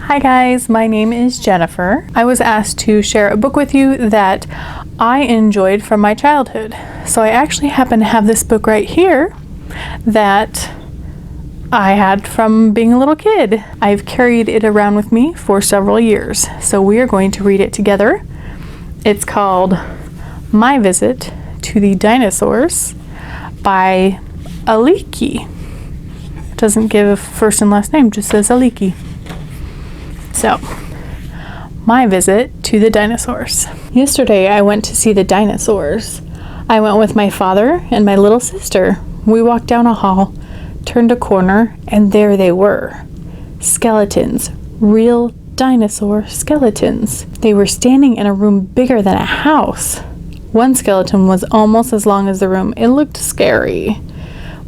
Hi guys, my name is Jennifer. I was asked to share a book with you that I enjoyed from my childhood. So I actually happen to have this book right here that I had from being a little kid. I've carried it around with me for several years. So we are going to read it together. It's called My Visit to the Dinosaurs by Aliki. It doesn't give a first and last name, just says Aliki. So, my visit to the dinosaurs. Yesterday I went to see the dinosaurs. I went with my father and my little sister. We walked down a hall, turned a corner, and there they were. Skeletons. Real dinosaur skeletons. They were standing in a room bigger than a house. One skeleton was almost as long as the room. It looked scary.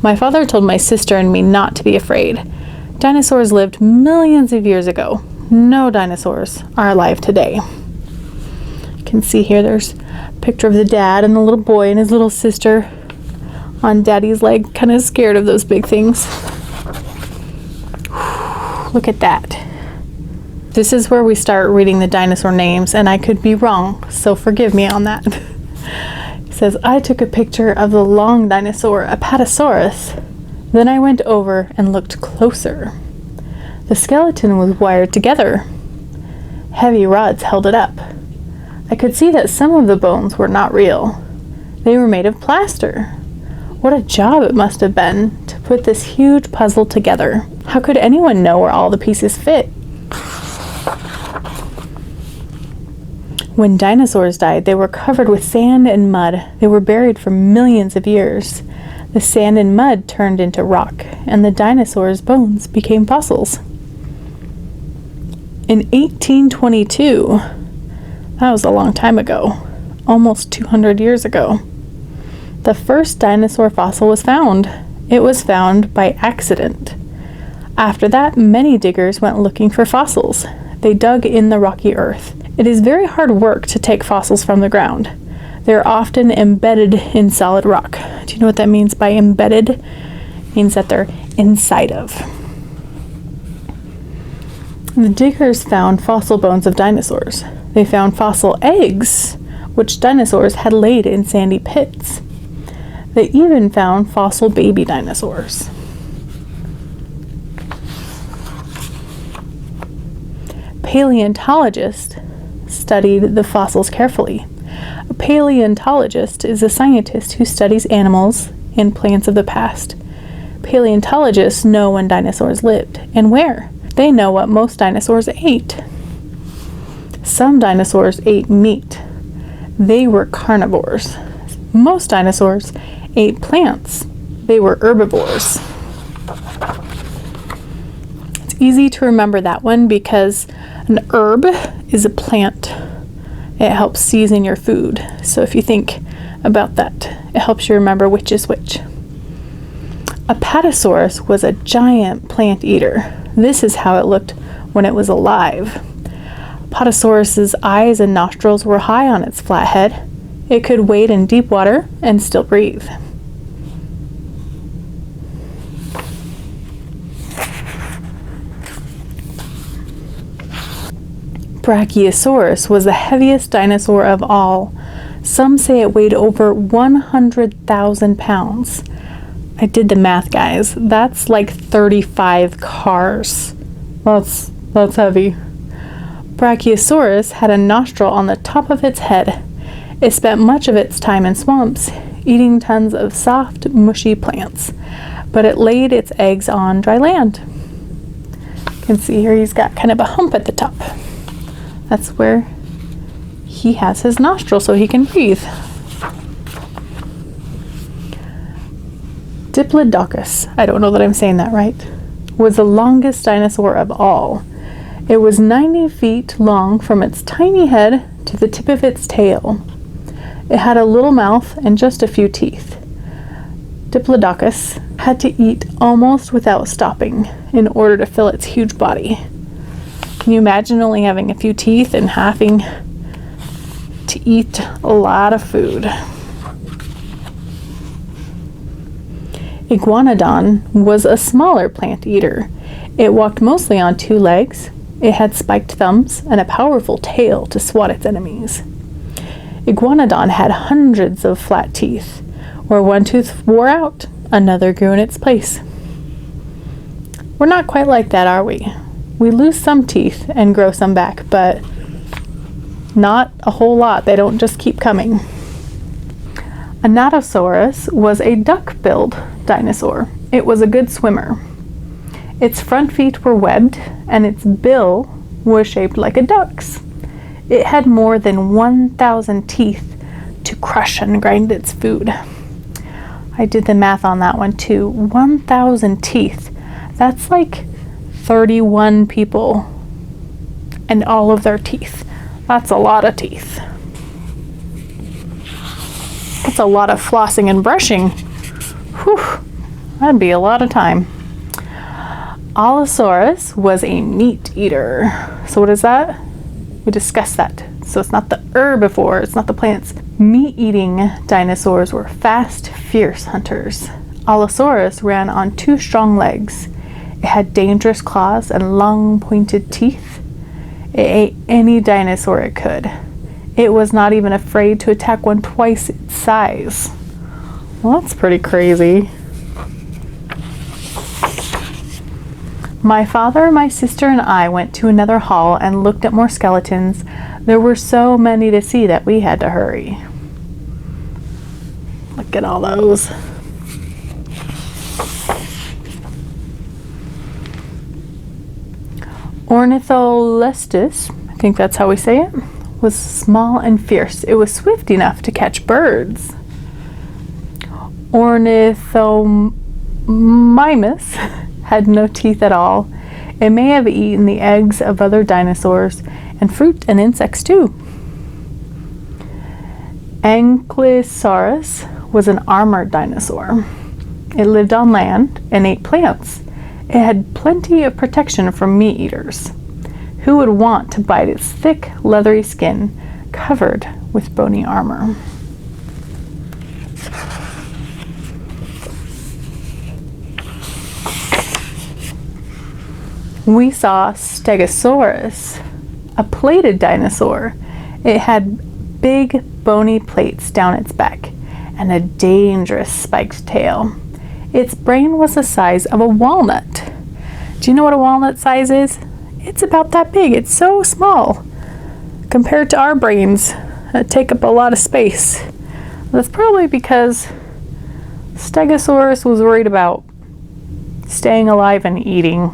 My father told my sister and me not to be afraid. Dinosaurs lived millions of years ago. No dinosaurs are alive today. You can see here there's a picture of the dad and the little boy and his little sister on daddy's leg, kind of scared of those big things. Look at that. This is where we start reading the dinosaur names, and I could be wrong, so forgive me on that. It says, I took a picture of the long dinosaur, Apatosaurus. Then I went over and looked closer. The skeleton was wired together. Heavy rods held it up. I could see that some of the bones were not real. They were made of plaster. What a job it must have been to put this huge puzzle together. How could anyone know where all the pieces fit? When dinosaurs died, they were covered with sand and mud. They were buried for millions of years. The sand and mud turned into rock, and the dinosaurs' bones became fossils. In 1822, that was a long time ago, almost 200 years ago, the first dinosaur fossil was found. It was found by accident. After that, many diggers went looking for fossils. They dug in the rocky earth. It is very hard work to take fossils from the ground. They are often embedded in solid rock. Do you know what that means by embedded? It means that they're inside of. The diggers found fossil bones of dinosaurs. They found fossil eggs, which dinosaurs had laid in sandy pits. They even found fossil baby dinosaurs. Paleontologists studied the fossils carefully. A paleontologist is a scientist who studies animals and plants of the past. Paleontologists know when dinosaurs lived and where. They know what most dinosaurs ate. Some dinosaurs ate meat. They were carnivores. Most dinosaurs ate plants. They were herbivores. It's easy to remember that one because an herb is a plant. It helps season your food. So if you think about that, it helps you remember which is which. Apatosaurus was a giant plant eater. This is how it looked when it was alive. Apatosaurus's eyes and nostrils were high on its flat head. It could wade in deep water and still breathe. Brachiosaurus was the heaviest dinosaur of all. Some say it weighed over 100,000 pounds. I did the math, guys. That's like 35 cars. That's heavy. Brachiosaurus had a nostril on the top of its head. It spent much of its time in swamps, eating tons of soft, mushy plants, but it laid its eggs on dry land. You can see here he's got kind of a hump at the top. That's where he has his nostril so he can breathe. Diplodocus, I don't know that I'm saying that right, was the longest dinosaur of all. It was 90 feet long from its tiny head to the tip of its tail. It had a little mouth and just a few teeth. Diplodocus had to eat almost without stopping in order to fill its huge body. Can you imagine only having a few teeth and having to eat a lot of food? Iguanodon was a smaller plant eater. It walked mostly on two legs. It had spiked thumbs and a powerful tail to swat its enemies. Iguanodon had hundreds of flat teeth. Where one tooth wore out, another grew in its place. We're not quite like that, are we? We lose some teeth and grow some back, but not a whole lot. They don't just keep coming. Apatosaurus was a duck-billed dinosaur. It was a good swimmer. Its front feet were webbed, and its bill was shaped like a duck's. It had more than 1,000 teeth to crush and grind its food. I did the math on that one too. 1,000 teeth. That's like 31 people and all of their teeth. That's a lot of teeth. That's a lot of flossing and brushing. Whew, that'd be a lot of time. Allosaurus was a meat eater. So what is that? We discussed that. So it's not the herbivore, it's not the plants. Meat-eating dinosaurs were fast, fierce hunters. Allosaurus ran on 2 strong legs. It had dangerous claws and long, pointed teeth. It ate any dinosaur it could. It was not even afraid to attack one twice its size. Well, that's pretty crazy. My father, my sister, and I went to another hall and looked at more skeletons. There were so many to see that we had to hurry. Look at all those. Ornitholestes, I think that's how we say it, was small and fierce. It was swift enough to catch birds. Ornithomimus had no teeth at all. It may have eaten the eggs of other dinosaurs and fruit and insects too. Ankylosaurus was an armored dinosaur. It lived on land and ate plants. It had plenty of protection from meat eaters. Who would want to bite its thick, leathery skin covered with bony armor? We saw Stegasaurus, a plated dinosaur. It had big, bony plates down its back and a dangerous spiked tail. Its brain was the size of a walnut. Do you know what a walnut size is? It's about that big. It's so small compared to our brains that take up a lot of space. That's probably because Stegosaurus was worried about staying alive and eating,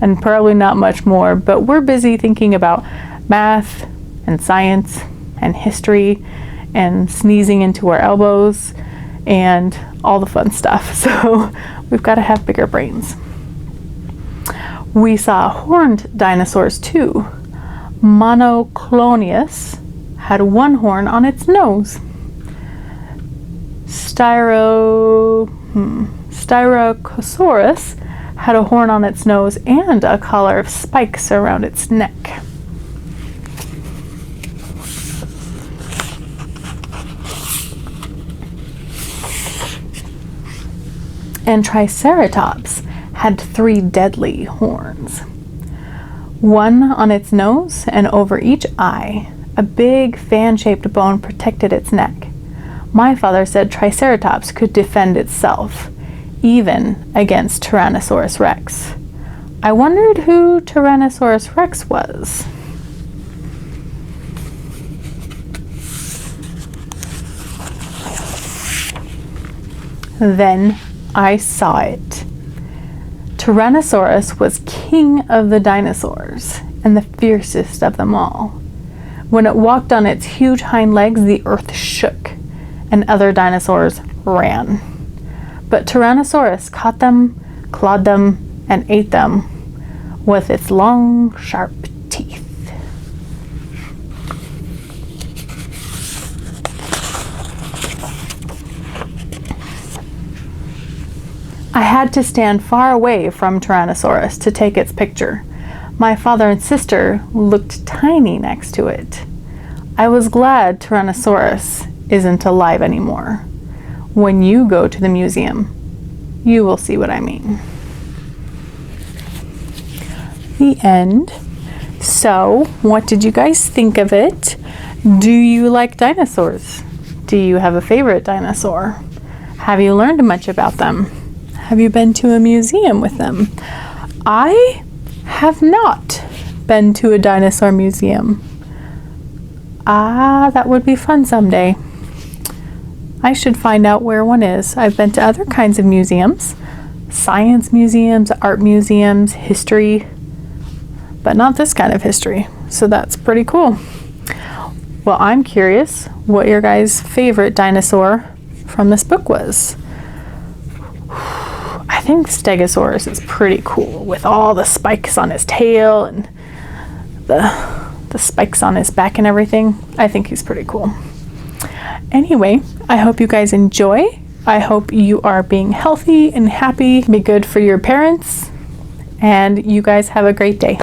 and probably not much more, but we're busy thinking about math and science and history and sneezing into our elbows and all the fun stuff. So we've got to have bigger brains. We saw horned dinosaurs too. Monoclonius had 1 horn on its nose. Styracosaurus had a horn on its nose and a collar of spikes around its neck. And Triceratops had 3 deadly horns. 1 on its nose and over each eye. A big fan-shaped bone protected its neck. My father said Triceratops could defend itself, even against Tyrannosaurus Rex. I wondered who Tyrannosaurus Rex was. Then I saw it. Tyrannosaurus was king of the dinosaurs and the fiercest of them all. When it walked on its huge hind legs, the earth shook and other dinosaurs ran. But Tyrannosaurus caught them, clawed them, and ate them with its long, sharp teeth. I had to stand far away from Tyrannosaurus to take its picture. My father and sister looked tiny next to it. I was glad Tyrannosaurus isn't alive anymore. When you go to the museum, you will see what I mean. The end. So, what did you guys think of it? Do you like dinosaurs? Do you have a favorite dinosaur? Have you learned much about them? Have you been to a museum with them? I have not been to a dinosaur museum. That would be fun someday. I should find out where one is. I've been to other kinds of museums, science museums, art museums, history, but not this kind of history. So that's pretty cool. Well, I'm curious what your guys' favorite dinosaur from this book was. I think Stegasaurus is pretty cool with all the spikes on his tail and the spikes on his back and everything. I think he's pretty cool. Anyway, I hope you guys enjoy. I hope you are being healthy and happy. Be good for your parents. And you guys have a great day.